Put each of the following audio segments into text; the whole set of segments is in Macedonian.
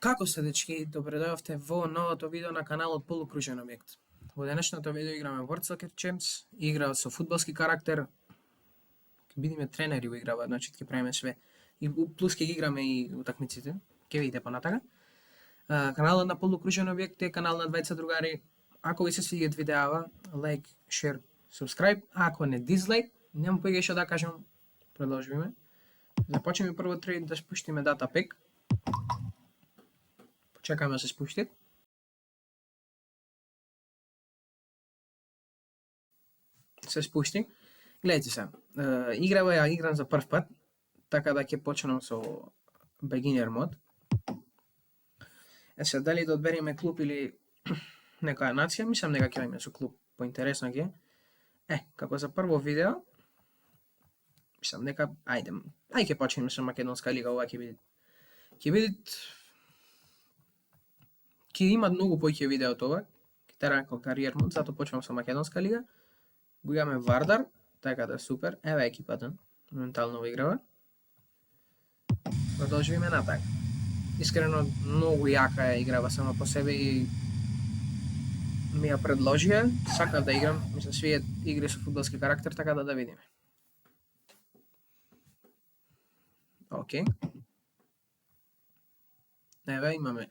Како сте, дечки? Добре дојавте во новото видео на каналот Полукружен објект. Во денешното видео играме World Soccer Champs, игра со фудбалски карактер. Ќе бидеме тренери во играва, значи ќе правиме све. И плюс ќе ги играме и утакмиците. Ќе видите понатака. Каналот на Полукружен објект е канал на двајца другари. Ако ви се свиѓаат видеава, лайк, шер, subscribe. Ако не дизлайк, нема поиќе што да кажам. Продолжиме. Започнеме прво трейд да спуштиме дата пек. Чекаме да се спушти. Се спушти. Гледайте се. Играва ја играм за прв пат, така да ќе почнам со beginner мод. Се дали да одбереме клуб или некоја нација, мислам дека ќе имаме со клуб, поинтересно ќе. Како за прво видео, мислам дека ајде ќе почнеме со македонска лига, ова ќе има многу поиќе видео од ова, ќе тера како кариер мод, затоа почнувам со македонска лига. Го имаме Вардар, така да супер. Еве екипата, моментално во играва. Продолжиме натака. Искрено многу јака е играва сама по себе и ми ја предложија, сакав да играм, ми се свијат игри со фудбалски карактер, така да видиме. Океј. Еве имаме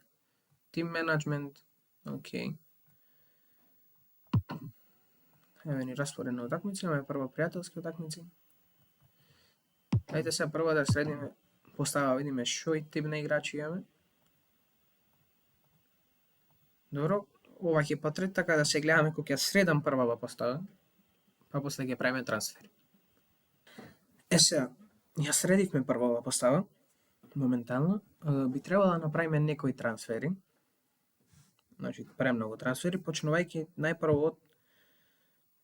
Team Management, окей. Еве ни распоред на утакмици, имаме прво пријателски утакмици. Ајде сега прво да средиме постава, видиме шој тип на играчи имаме. Добро, ова ќе потрет, така да се гледаме кога ќе средам првава постава, па после ќе правиме трансфер. Сега, ја средивме првава постава, моментално, би требало да направиме некои трансфери. Значи, премногу трансфери, почнувајќи најпрво од...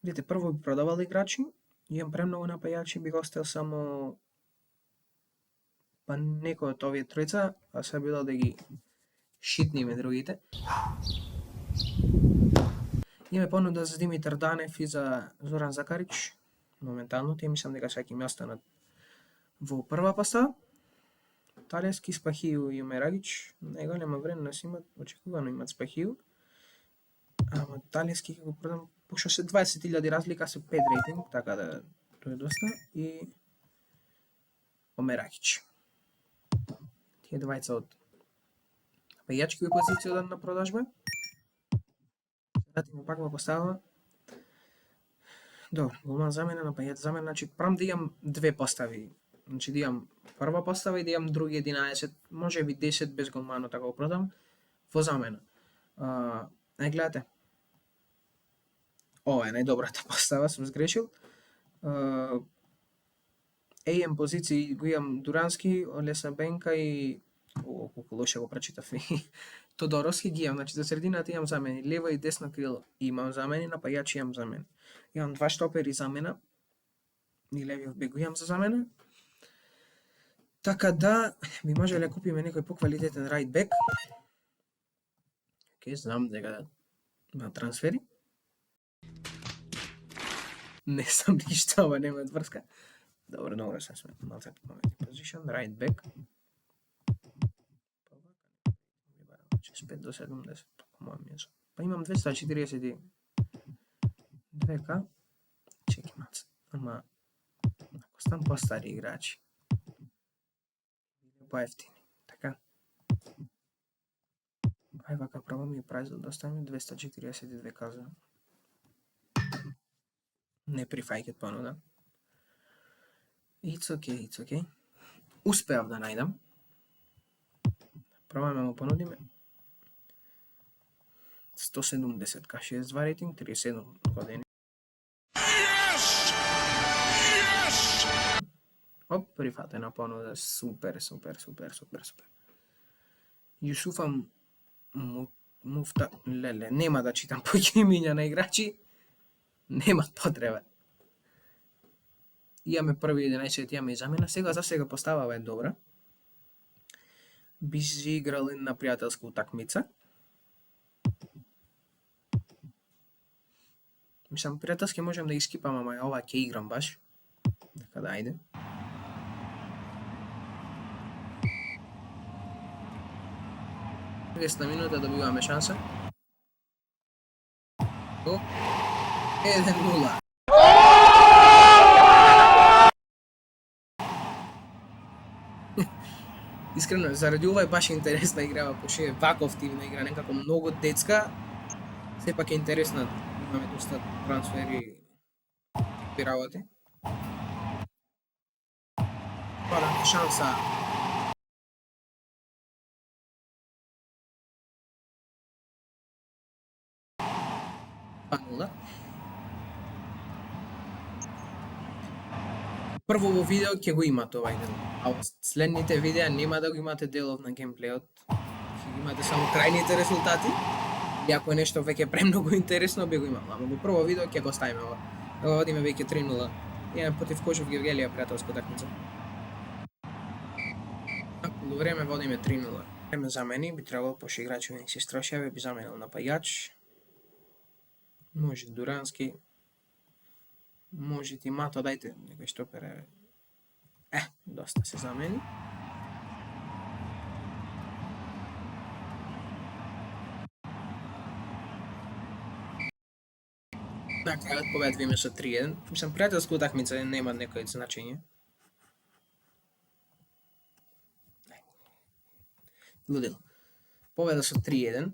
Видите, прво би продавал играчи, имам премногу напајачи, би го оставил само па некој од овие тројца, а се било да ги шитниме другите. Имаме понуда за Димитар Данев и за Зоран Закарич, моментално, тие мислам дека сега ќе ми останат во прва постава. Талески, Спахију и Умерагич, најголема вредност имат, очекувано имат Спахију. Ама Талески ќе го продам, пошто се 20.000 разлика, се 5 рейтинг, така да тоа е доста. И Умерагич. Тие двајца од напајачки позиција на продажба. Вратиме пак во постава. Добро, голман замена, напајач замена, значи прам да имам две постави. Значи да имам прва постава и да имам други 11, може би 10 без голмано, така го продам во замена. Гледате. Ова е најдобрата постава, сум сгрешил. AM позиции го имам Дурански, Олеса Бенка и колку лоше го прочитав и Тодоровски ги имам, значи за средината имам замени, лево и десно крило имам замени, напајачи имам замени. Имам два штопери замена и левиот бек го имам за замена. Така да, би можеле да купиме некој поквалитетен right back. Океј, знам дека има трансфери. Не сам ништо, ова нема врска. Добро, се сме малце position, right back. 5 до 70, па имам 242k. Чеки малце. Ама, ако стан по-стари играчи, поевтини, така. Ај вака право ми е прайзот да оставиме 242 каза. Не прифајќет понуда. It's okay. Успеав да најдам. Пробаме му понудиме. 170 ка 62 рейтинг, 37 години. Оп, прифатена понуда, супер. Јусуфа Муфта, леле, нема да читам поиќе имиња на играчи, нема потреба. Имаме први 11, имаме и замена, за сега поставава е добра. Би играл на пријателска утакмица. Мислам, пријателски можем да ги скипам, ама ова ќе играм баш. Така да, ајде. 30 минута добиваме шанса. 1-0. Искрено, заради ова е баш интересна игра, пошто е ваков тип на игра, некако многу детска, сепак е интересна, имаме доста трансфери и работи. Пара шанса. Панула. Прво во видео ќе го имате овај дел, а во следните видеа нема да го имате делов на геймплеот, ќе го имате само крајните резултати, и ако е нешто веќе премногу интересно, би го имал, ама во прво видео ќе го ставиме ова. Ова водиме веќе 3-0, имаме против Кошев Гевгелија пријателска такмица. На полувреме водиме 3-0. Време замени, би требало, пошто играчи не се страшаве, би заменил напаѓач. Може Дурански, може ти Мато, дајте некој штопер. Доста се замени. На крајот победвиме со 3-1. Мислам, пријателска утакмица нема некој значење. Лудил. Победа со 3-1.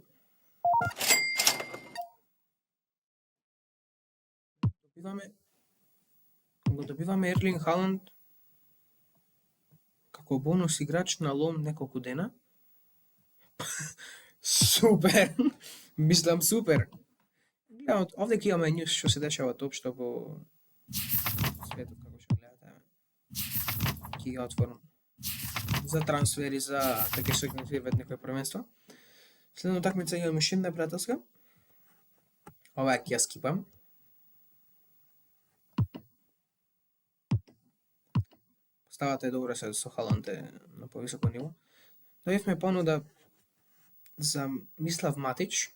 Го добиваме Ерлинг Халанд како бонус играч на лом неколку дена. Супер! Мислам супер! Гледам, овде ќе имаме нјус што се дешава општо во светот, како што гледате. Ќе ги отворам за трансфери, за така што ќе виват некој првенство. Следна такмица имаме уште една пријателска. Ова ќе ја скипам. Ставата е добро се со Халанд на повисоко ниво. Добивме понуда за Мислав Матич.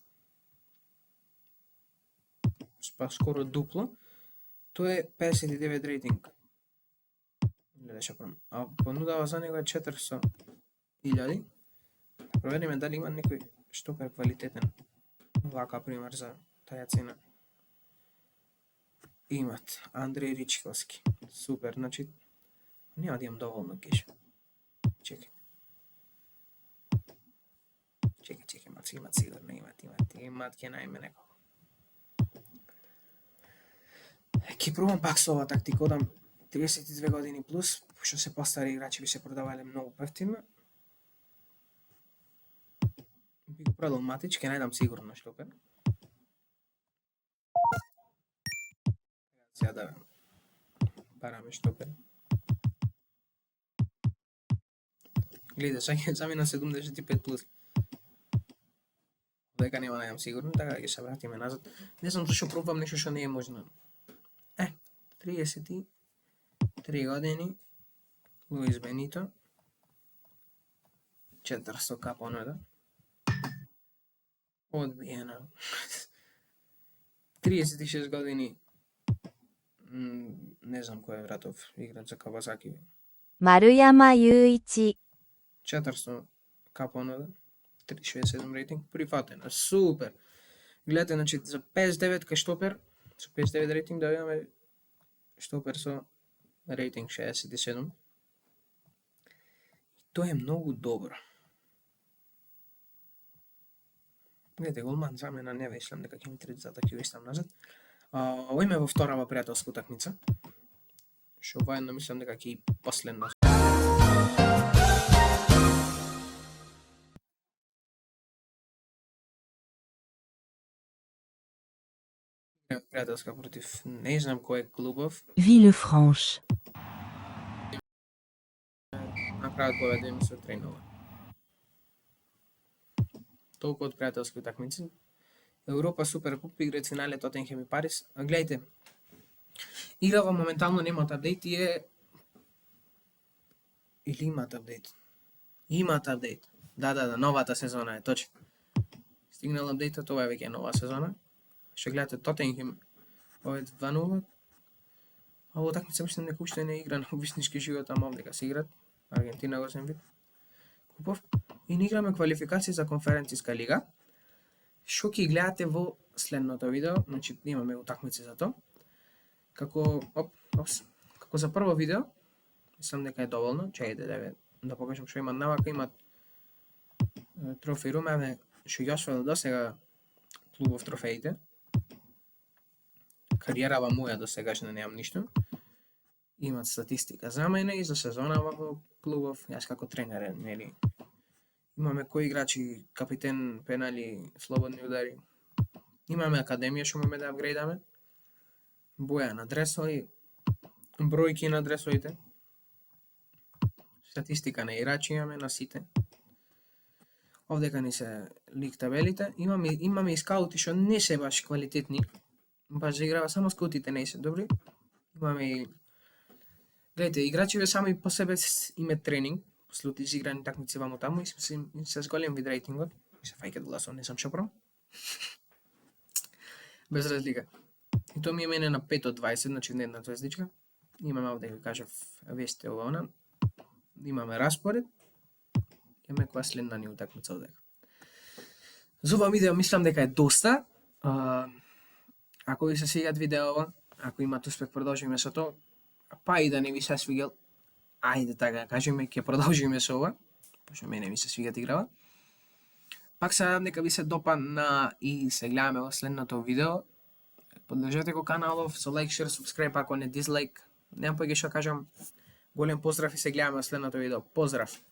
Скоро дупло. Тоа е 59 рейтинг. А понудава за него е 400.000. Провериме дали има некој штопер квалитетен. Вака пример за таја цена. Имат Андреј Ричковски. Супер, значи нема да имам доволно кеш. Чекај, имат сигурно, имат ќе најме некој. Ќе пробам пак со ова тактика, одам 32 години плюс, пошто се постари играчи би се продавале многу поевтино. Би го продал Матич, ќе најдам сигурно штопер. Сега да бараме штопер. Гледа, сега замина 75 плюс. Дека нема најдам сигурно, така ќе се вратиме назад. Не знам зашто пробам нешто што не е можно. 33 години, Луис Бенито, 400k понуда. Одбиена. 36 години, не знам кој е вратов, играч за Кавасаки. Марuyama Yuichi. 400k понуда, 367 рейтинг, прифатена, супер. Гледате, значи, за 59 кај штопер, со 59 рейтинг да имаме штопер со рейтинг 67. Тоа е многу добро. Гледате, голман замена не мислам дека ќе ми треба за да ќе вистам назад. Ова име во вторава пријателска утакмица. Што воедно мислам дека ќе и последна. Пријателска против не знам кој е клубов. Villefranche. На крајот победиме со 3-0. Толку од пријателски утакмици. Европа Суперкуп игра финале Тотенхем и Париз. Гледайте, играва моментално немаат апдейт и е... Или имаат апдейт? Имаат апдейт. Да, новата сезона е, точно. Стигнал апдейтот, ова е веќе нова сезона. Што гледате Тотенхем, ова е 2-0. А во такмица мислам дека уште не игра на вистински живот, ама овдека се играт. Аргентина го сем вид. Купов. и не играме квалификации за конференциска лига. Што ќе гледате во следното видео, значи имаме утакмици за тоа. Како за прво видео, мислам дека е доволно. Чекајте да покажам што има навака, има трофеј рум, еве што ја освоил досега клубов трофеите. Кариерава моја досегашна немам ништо. Имат статистика за мене и за сезона во клубов, јас како тренер, нели. Имаме кои играчи, капитен, пенали, слободни удари. Имаме академија што можеме да апгрейдаме. Боја на дресови, бројки на дресовите. Статистика на играчи имаме на сите. Овдека ни се лиг табелите. Имаме и скаути што не се баш квалитетни. Баш заиграва само скаутите не се добри. Имаме и гледайте, играчиве сами по себе име тренинг, после од изиграни такмици ваму таму и се зголем вид рейтингот. И се фаќат гласов, не сам шопром. Без разлика. И тоа ми е мене на 5 од 20, значи не една звездичка. Имаме овде ќе кажав весте ова она. Имаме распоред. Имаме која следна ни утакмица овдека. За ова видео мислам дека е доста. Ако ви се свиѓат видеова, ако имате успех, продолжиме со тоа. Па и да не ви се свиѓал, ајде така кажеме, ќе продолжиме со ова, пошто мене ми се свиѓат играва. Пак се надам дека ви се допадна и се гледаме во следното видео. Поддржете го каналов со лайк, шер, субскрайб, ако не дизлайк. Немам поќе што кажам. Голем поздрав и се гледаме во следното видео. Поздрав!